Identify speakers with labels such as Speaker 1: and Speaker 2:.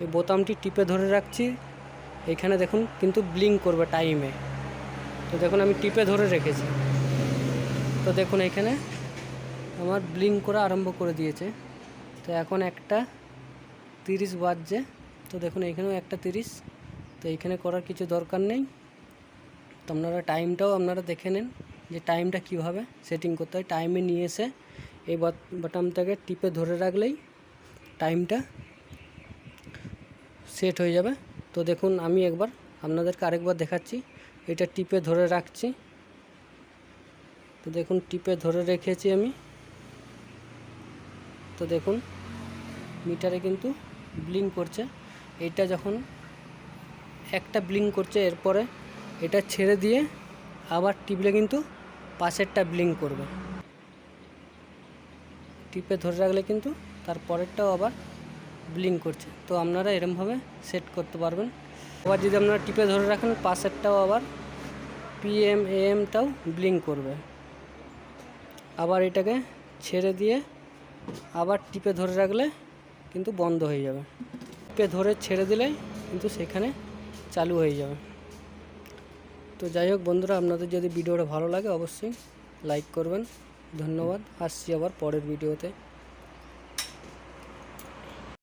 Speaker 1: এই বোতামটি টিপে ধরে রাখছি, এখানে দেখুন কিন্তু ব্লিঙ্ক করবে টাইমে। তো দেখুন আমি টিপে ধরে রেখেছি, তো দেখুন এখানে আমার ব্লিঙ্ক করা আরম্ভ করে দিয়েছে। তো এখন 1:30 বাজছে, তো দেখুন এখানেও 1:30। তো এইখানে করার কিছু দরকার নেই। তো আপনারা টাইমটাও আপনারা দেখে নেন যে টাইমটা কীভাবে সেটিং করতে হয়। টাইমে নিয়ে এসে এই বাটনটাকে টিপে ধরে রাখলেই টাইমটা সেট হয়ে যাবে। তো দেখুন আমি আপনাদেরকে আরেকবার দেখাচ্ছি। এটা টিপে ধরে রাখছি, তো দেখুন টিপে ধরে রেখেছি আমি। তো দেখুন মিটারে কিন্তু ব্লিঙ্ক করছে। এটা যখন একটা ব্লিঙ্ক করছে, এরপরে এটা ছেড়ে দিয়ে আবার টিপলে কিন্তু পাশেরটা ব্লিঙ্ক করবে। টিপে ধরে রাখলে কিন্তু তারপরেরটাও আবার ব্লিঙ্ক করছে। তো আপনারা এরমভাবে সেট করতে পারবেন। আবার যদি আপনারা টিপে ধরে রাখেন, পাশেরটাও আবার PM AM-টাও ব্লিঙ্ক করবে। আবার এটাকে ছেড়ে দিয়ে আবার টিপে ধরে রাখলে কিন্তু বন্ধ হয়ে যাবে। টিপে ধরে ছেড়ে দিলেই কিন্তু সেখানে চালু হয়ে যাবে। তো যাই হোক বন্ধুরা, আপনাদের যদি ভিডিওটা ভালো লাগে অবশ্যই লাইক করবেন। ধন্যবাদ। আসছি আবার পরের ভিডিওতে।